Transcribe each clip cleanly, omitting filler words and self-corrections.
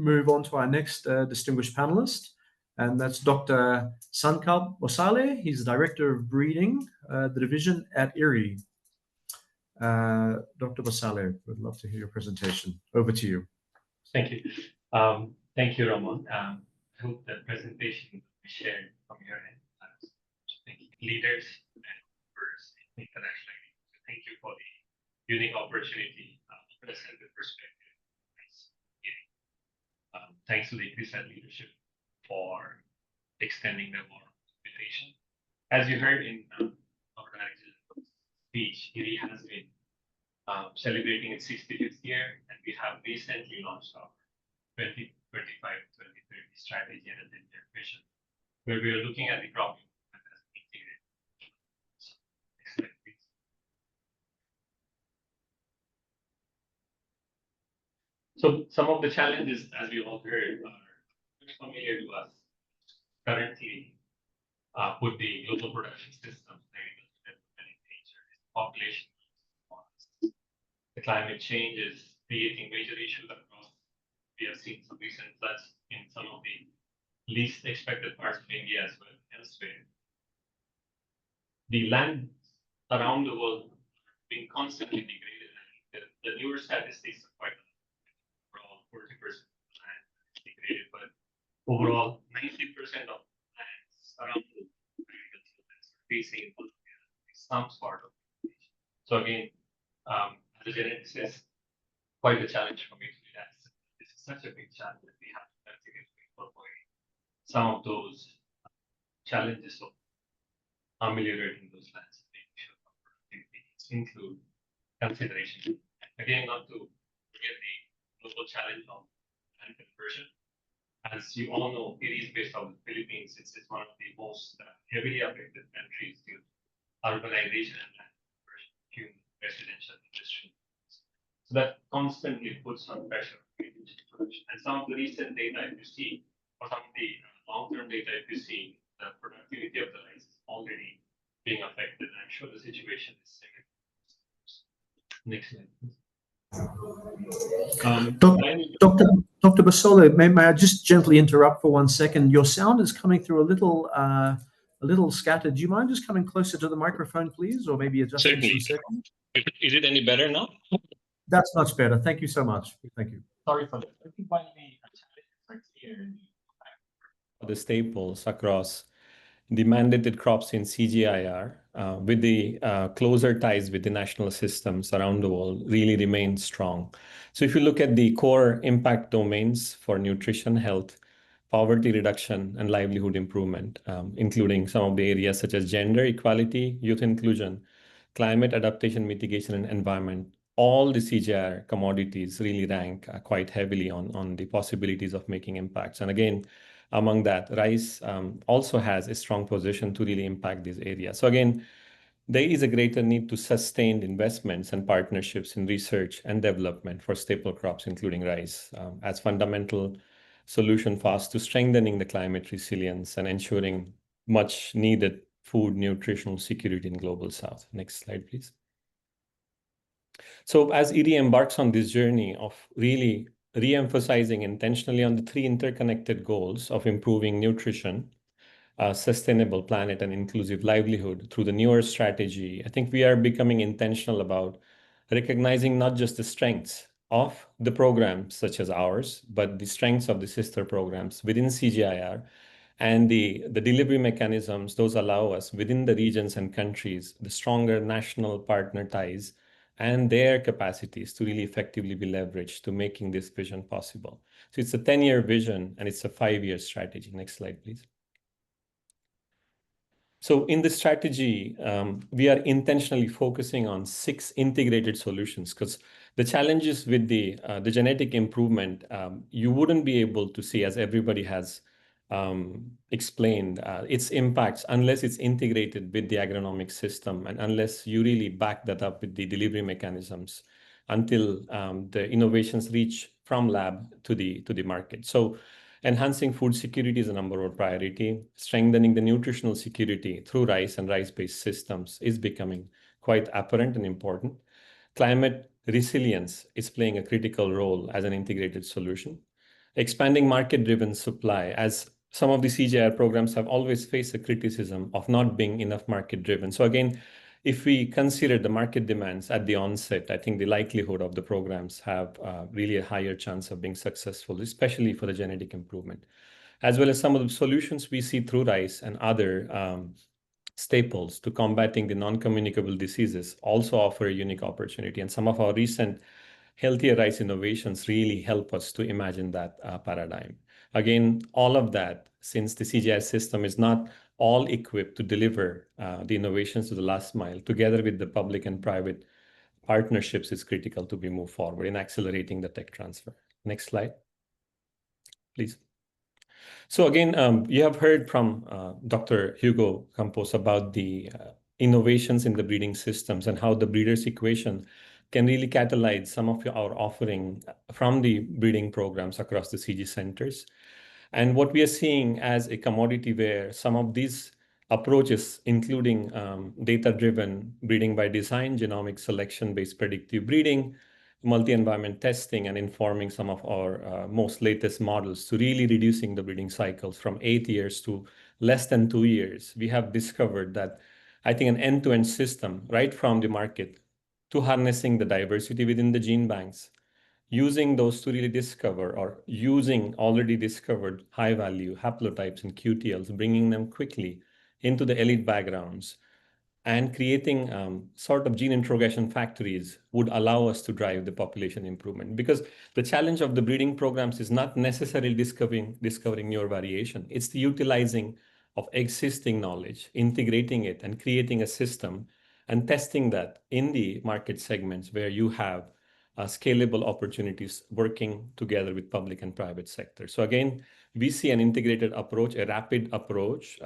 move on to our next distinguished panelist, and that's Dr. Sankalp Bhosale. He's the Director of Breeding, the division at IRRI. Dr. Bhosale, would love to hear your presentation. Over to you. Thank you. Thank you, Ramon. I hope the presentation will be shared from your end. Thank you, leaders and members in international. Thank you for the unique opportunity to present the perspective. Thanks to the IRRI leadership for extending the warm invitation. As you heard in our speech, IRRI has been celebrating its 65th year, and we have recently launched our 2025-2030 strategy and a 10-year vision, where we are looking at the crop as integrated. Next slide, please. So some of the challenges, as we all heard, are familiar to us. Currently, with the global production system, population, the climate change is creating major issues across. We have seen some recent floods in some of the least expected parts of India as well as elsewhere. The land around the world being constantly degraded. The newer statistics are quite overall 40% of land is degraded, but overall 90% of lands around the world are facing some part of it. So again, as a geneticist, quite a challenge for me to do that. This is such a big challenge that we have to incorporate some of those challenges of ameliorating those lands and making sure productivities include consideration. Again, not to forget the global challenge of land conversion. As you all know, it is based on the Philippines. It's one of the most heavily affected countries due to urbanization and land conversion, human residential industry. So that constantly puts some pressure on production. And some of the recent data, if you see, or some of the long-term data, if you see, the productivity of the rice is already being affected. And I'm sure the situation is similar. Next slide, please. Dr. Bhosale, may I just gently interrupt for 1 second? Your sound is coming through a little scattered. Do you mind just coming closer to the microphone, please, or maybe adjusting some settings? Is it any better now? That's much better. Thank you so much. Thank you. Sorry for that. I think one of the challenges the staples across the mandated crops in CGIAR with the closer ties with the national systems around the world really remain strong. So if you look at the core impact domains for nutrition, health, poverty reduction, and livelihood improvement, including some of the areas such as gender equality, youth inclusion, climate adaptation, mitigation, and environment, all the CGIAR commodities really rank quite heavily on the possibilities of making impacts. And again, among that, rice also has a strong position to really impact these areas. So again, there is a greater need to sustain investments and partnerships in research and development for staple crops, including rice, as fundamental solution fast to strengthening the climate resilience and ensuring much needed food nutritional security in Global South. Next slide, please. So as IRRI embarks on this journey of really re-emphasizing intentionally on the 3 interconnected goals of improving nutrition, sustainable planet, and inclusive livelihood through the newer strategy, I think we are becoming intentional about recognizing not just the strengths of the programs such as ours, but the strengths of the sister programs within CGIAR and the delivery mechanisms. Those allow us within the regions and countries, the stronger national partner ties and their capacities to really effectively be leveraged to making this vision possible. So it's a 10-year vision and it's a 5-year strategy. Next slide, please. So in this strategy, we are intentionally focusing on 6 integrated solutions because the challenges with the genetic improvement, you wouldn't be able to see, as everybody has explained, its impacts unless it's integrated with the agronomic system and unless you really back that up with the delivery mechanisms until the innovations reach from lab to the market. So enhancing food security is a number 1 priority. Strengthening the nutritional security through rice and rice-based systems is becoming quite apparent and important. Climate resilience is playing a critical role as an integrated solution. expanding market-driven supply, as some of the CGIAR programs have always faced a criticism of not being enough market-driven. So again, if we consider the market demands at the onset, I think the likelihood of the programs have really a higher chance of being successful, especially for the genetic improvement, as well as some of the solutions we see through rice and other staples to combating the non-communicable diseases also offer a unique opportunity. And some of our recent healthier rice innovations really help us to imagine that paradigm. Again, all of that, since the CGI system is not all equipped to deliver the innovations to the last mile, together with the public and private partnerships, is critical to be moved forward in accelerating the tech transfer. Next slide, please. So again, you have heard from Dr. Hugo Campos about the innovations in the breeding systems and how the breeder's equation can really catalyze some of our offering from the breeding programs across the CG centers. And what we are seeing as a commodity where some of these approaches, including data-driven breeding by design, genomic selection-based predictive breeding, multi-environment testing, and informing some of our most latest models to really reducing the breeding cycles from 8 years to less than 2 years, we have discovered that I think an end-to-end system, right from the market to harnessing the diversity within the gene banks, using those to really discover or using already discovered high-value haplotypes and QTLs, bringing them quickly into the elite backgrounds, and creating sort of gene interrogation factories would allow us to drive the population improvement. Because the challenge of the breeding programs is not necessarily discovering newer variation. It's the utilizing of existing knowledge, integrating it, and creating a system and testing that in the market segments where you have scalable opportunities working together with public and private sector. So again, we see an integrated approach, a rapid approach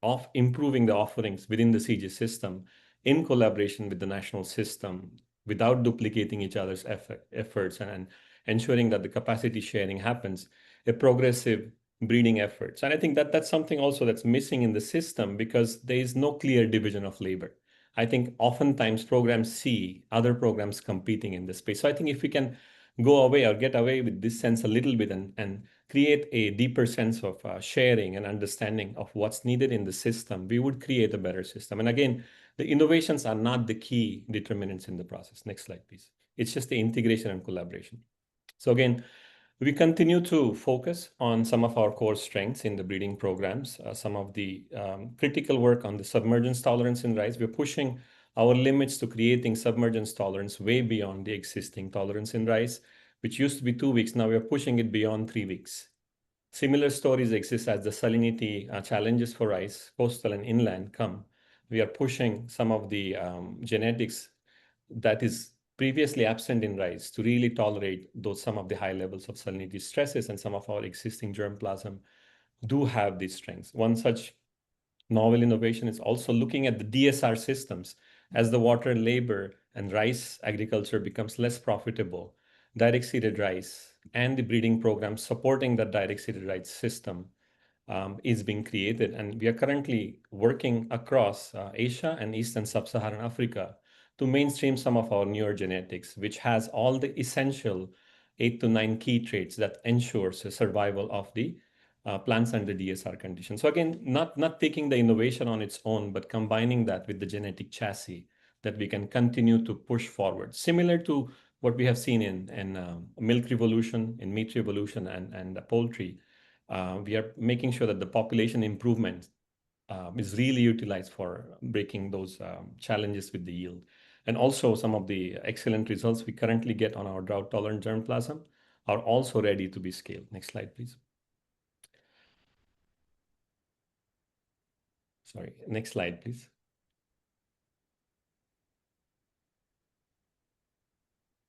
of improving the offerings within the CG system in collaboration with the national system without duplicating each other's efforts and ensuring that the capacity sharing happens, a progressive breeding efforts. And I think that that's something also that's missing in the system because there is no clear division of labor. I think oftentimes programs see other programs competing in this space. So I think if we can go away or get away with this sense a little bit and create a deeper sense of sharing and understanding of what's needed in the system, we would create a better system. And again, the innovations are not the key determinants in the process. Next slide, please. It's just the integration and collaboration. So again, we continue to focus on some of our core strengths in the breeding programs, some of the critical work on the submergence tolerance in rice. We're pushing our limits to creating submergence tolerance way beyond the existing tolerance in rice, which used to be 2 weeks. Now we're pushing it beyond 3 weeks. Similar stories exist as the salinity challenges for rice, coastal and inland come. We are pushing some of the genetics that is previously absent in rice to really tolerate some of the high levels of salinity stresses, and some of our existing germplasm do have these strengths. One such novel innovation is also looking at the DSR systems as the water, labor, and rice agriculture becomes less profitable. Direct seeded rice and the breeding program supporting that direct seeded rice system is being created. And we are currently working across Asia and East and Sub-Saharan Africa to mainstream some of our newer genetics, which has all the essential 8 to 9 key traits that ensures the survival of the plants under DSR conditions. So again, not taking the innovation on its own, but combining that with the genetic chassis that we can continue to push forward. Similar to what we have seen in milk revolution, in meat revolution, and poultry, we are making sure that the population improvement is really utilized for breaking those challenges with the yield. And also some of the excellent results we currently get on our drought-tolerant germplasm are also ready to be scaled. Next slide, please. Sorry, next slide, please.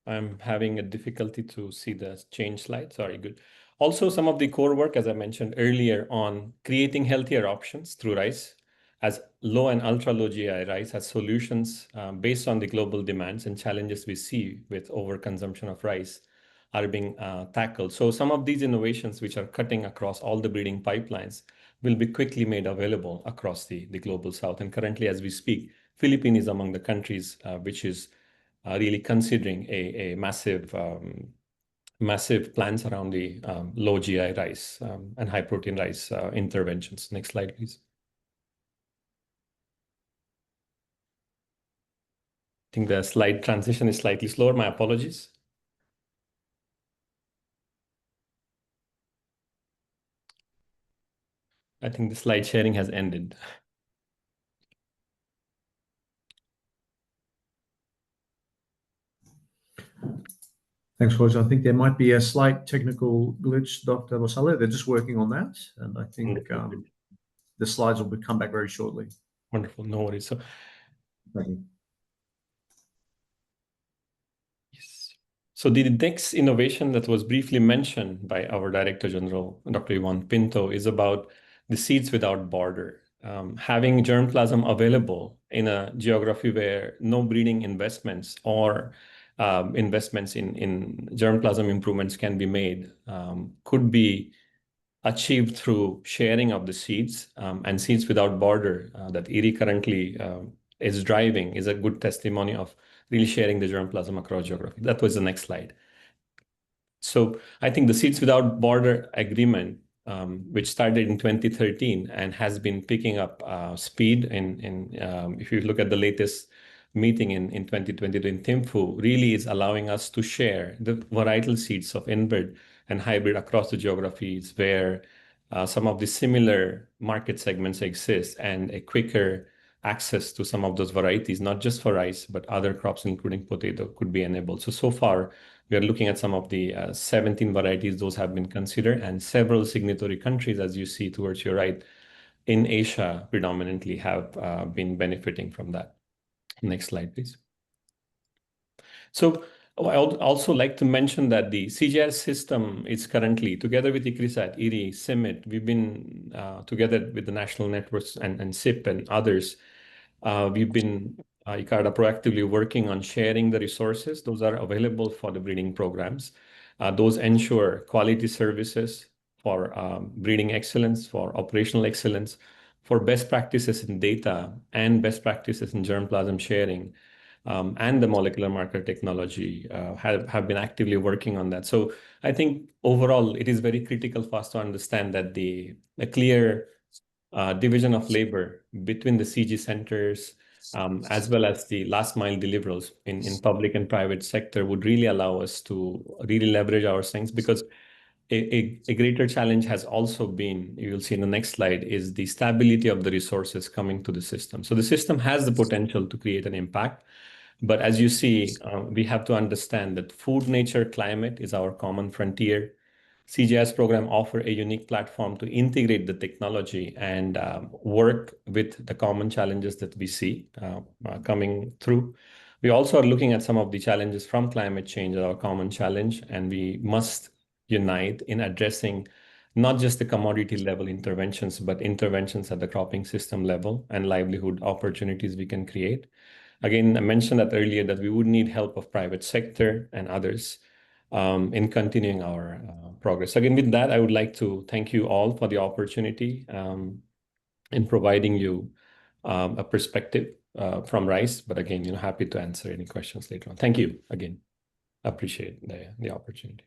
I'm having a difficulty to see the change slide. Sorry, good. Also, some of the core work, as I mentioned earlier, on creating healthier options through rice, as low and ultra-low GI rice as solutions based on the global demands and challenges we see with overconsumption of rice are being tackled. So some of these innovations, which are cutting across all the breeding pipelines, will be quickly made available across the global south. And currently, as we speak, Philippines is among the countries which is really considering a massive massive plans around the low GI rice and high protein rice interventions. Next slide, please. I think the slide transition is slightly slower. My apologies. I think the slide sharing has ended. Thanks, Jorge. I think there might be a slight technical glitch, Dr. Bhosale. They're just working on that, and I think the slides will come back very shortly. Wonderful, no worries. So, thank you. Yes. So the next innovation that was briefly mentioned by our Director General, Dr. Ivan Pinto, is about the seeds without border. Having germplasm available in a geography where no breeding investments or investments in germplasm improvements can be made could be achieved through sharing of the seeds, and seeds without border that IRRI currently is driving is a good testimony of really sharing the germplasm across geography. That was the next slide. So I think the Seeds Without Border agreement, which started in 2013 and has been picking up speed if you look at the latest meeting in 2022 in Thimphu, really is allowing us to share the varietal seeds of inbred and hybrid across the geographies where some of the similar market segments exist, and a quicker access to some of those varieties, not just for rice, but other crops, including potato, could be enabled. So far, we are looking at some of the 17 varieties. Those have been considered, and several signatory countries, as you see towards your right, in Asia predominantly have been benefiting from that. Next slide, please. So I would also like to mention that the CGR system is currently, together with ICRISAT, IRRI, CIMMYT, we've been together with the national networks and SIP and others, we've been ICARDA proactively working on sharing the resources. Those are available for the breeding programs. Those ensure quality services for breeding excellence, for operational excellence, for best practices in data and best practices in germplasm sharing, and the molecular marker technology have been actively working on that. So I think overall, it is very critical for us to understand that the clear division of labor between the CG centers as well as the last mile deliverables in public and private sector would really allow us to really leverage our strengths, because a greater challenge has also been, you will see in the next slide, is the stability of the resources coming to the system. So the system has the potential to create an impact, but as you see, we have to understand that food, nature, climate is our common frontier. CGIS program offer a unique platform to integrate the technology and work with the common challenges that we see coming through. We also are looking at some of the challenges from climate change, our common challenge, and we must unite in addressing not just the commodity level interventions, but interventions at the cropping system level and livelihood opportunities we can create. Again, I mentioned that earlier that we would need help of private sector and others in continuing our progress. Again, with that, I would like to thank you all for the opportunity in providing you a perspective from rice. But again, happy to answer any questions later on. Thank you again. Appreciate the opportunity.